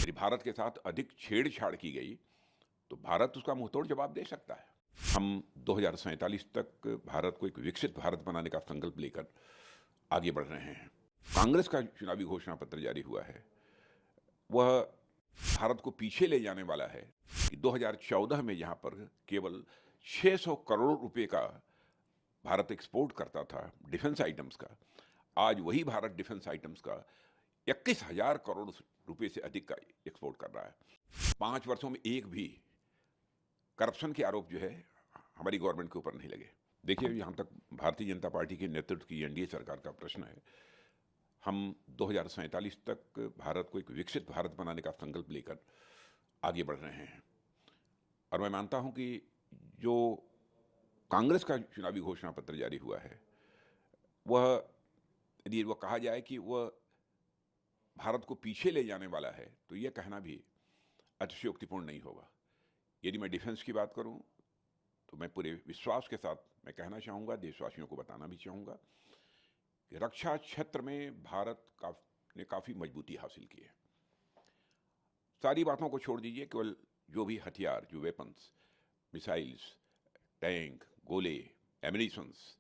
यदि भारत के साथ अधिक छेड़छाड़ की गई तो भारत उसका मुंहतोड़ जवाब दे सकता है। हम 2047 तक भारत को एक विकसित भारत बनाने का संकल्प लेकर आगे बढ़ रहे हैं। कांग्रेस का चुनावी घोषणा पत्र जारी हुआ है, वह भारत को पीछे ले जाने वाला है कि 2014 में जहां पर केवल 600 करोड़ रुपए का भारत एक्सपोर्ट करता था डिफेंस आइटम्स का, आज वही भारत डिफेंस आइटम्स का 21,000 करोड़ रुपए से अधिक का एक्सपोर्ट कर रहा है। 5 वर्षों में एक भी करप्शन के आरोप जो है हमारी गवर्नमेंट के ऊपर नहीं लगे। देखिए, यहाँ तक भारतीय जनता पार्टी के नेतृत्व की एनडीए सरकार का प्रश्न है, हम 2047 तक भारत को एक विकसित भारत बनाने का संकल्प लेकर आगे बढ़ रहे हैं। और मैं मानता हूं कि जो कांग्रेस का चुनावी घोषणा पत्र जारी हुआ है, वह यदि वह कहा जाए कि वह भारत को पीछे ले जाने वाला है, तो यह कहना भी अतिशयोक्तिपूर्ण नहीं होगा। यदि मैं डिफेंस की बात करूं, तो मैं पूरे विश्वास के साथ मैं कहना चाहूँगा, देशवासियों को बताना भी चाहूँगा कि रक्षा क्षेत्र में भारत ने काफ़ी मजबूती हासिल की है। सारी बातों को छोड़ दीजिए, केवल जो भी हथियार, जो वेपन्स, मिसाइल्स, टैंक, गोले, एमिनिशंस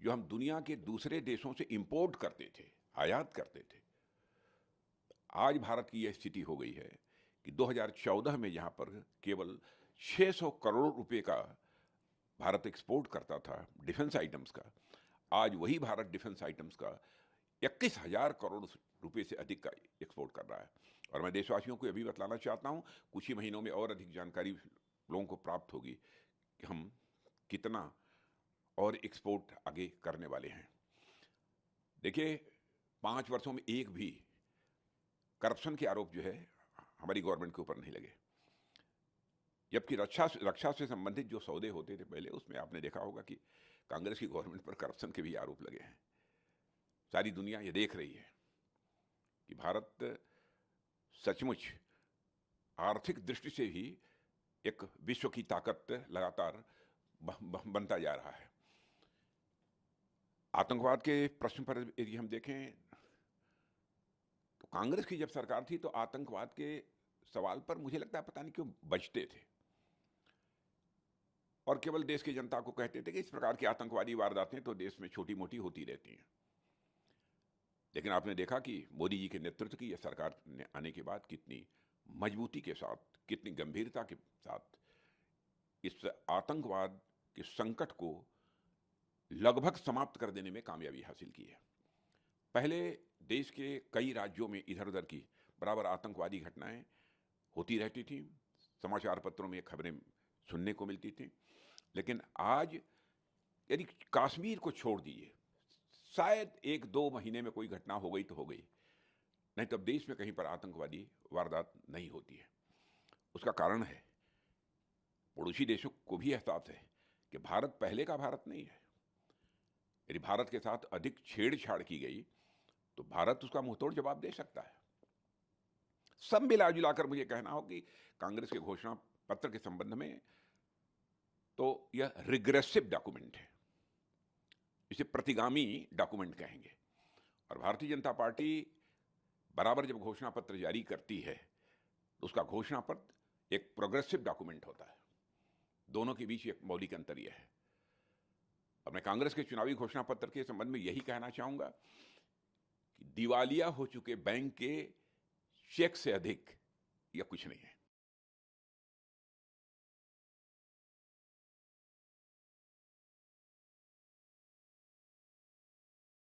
जो हम दुनिया के दूसरे देशों से इंपोर्ट करते थे, आयात करते थे, आज भारत की यह स्थिति हो गई है कि 2014 में जहाँ पर केवल 600 करोड़ रुपए का भारत एक्सपोर्ट करता था डिफेंस आइटम्स का, आज वही भारत डिफेंस आइटम्स का 21,000 करोड़ रुपए से अधिक का एक्सपोर्ट कर रहा है। और मैं देशवासियों को यह भी बतलाना चाहता हूं, कुछ ही महीनों में और अधिक जानकारी लोगों को प्राप्त होगी कि हम कितना और एक्सपोर्ट आगे करने वाले हैं। देखिए, 5 वर्षों में एक भी करप्शन के आरोप जो है हमारी गवर्नमेंट के ऊपर नहीं लगे। जबकि रक्षा से संबंधित जो सौदे होते थे पहले, उसमें आपने देखा होगा कि कांग्रेस की गवर्नमेंट पर करप्शन के भी आरोप लगे हैं। सारी दुनिया ये देख रही है कि भारत सचमुच आर्थिक दृष्टि से ही एक विश्व की ताकत लगातार बनता जा रहा है। आतंकवाद के प्रश्न पर यदि हम देखें, तो कांग्रेस की जब सरकार थी तो आतंकवाद के सवाल पर मुझे लगता है पता नहीं क्यों बचते थे, और केवल देश की जनता को कहते थे कि इस प्रकार की आतंकवादी वारदातें तो देश में छोटी मोटी होती रहती हैं। लेकिन आपने देखा कि मोदी जी के नेतृत्व की यह सरकार ने आने के बाद कितनी मजबूती के साथ, कितनी गंभीरता के साथ इस आतंकवाद के संकट को लगभग समाप्त कर देने में कामयाबी हासिल की है। पहले देश के कई राज्यों में इधर उधर की बराबर आतंकवादी घटनाएं होती रहती थी, समाचार पत्रों में खबरें सुनने को मिलती थी। लेकिन आज यदि कश्मीर को छोड़ दीजिए, शायद 1-2 महीने में कोई घटना हो गई तो हो गई, नहीं तो अब देश में कहीं पर आतंकवादी वारदात नहीं होती है। उसका कारण है, पड़ोसी देशों को भी एहसास है कि भारत पहले का भारत नहीं है। यदि भारत के साथ अधिक छेड़छाड़ की गई तो भारत उसका मुंहतोड़ जवाब दे सकता है। सब मिला जुलाकर मुझे कहना हो कि कांग्रेस के घोषणा पत्र के संबंध में तो यह रिग्रेसिव डॉक्यूमेंट है, इसे प्रतिगामी डॉक्यूमेंट कहेंगे। और भारतीय जनता पार्टी बराबर जब घोषणा पत्र जारी करती है तो उसका घोषणा पत्र एक प्रोग्रेसिव डॉक्यूमेंट होता है। दोनों के बीच एक मौलिक अंतर यह है। और मैं कांग्रेस के चुनावी घोषणा पत्र के संबंध में यही कहना चाहूंगा कि दिवालिया हो चुके बैंक के चेक से अधिक यह कुछ नहीं है।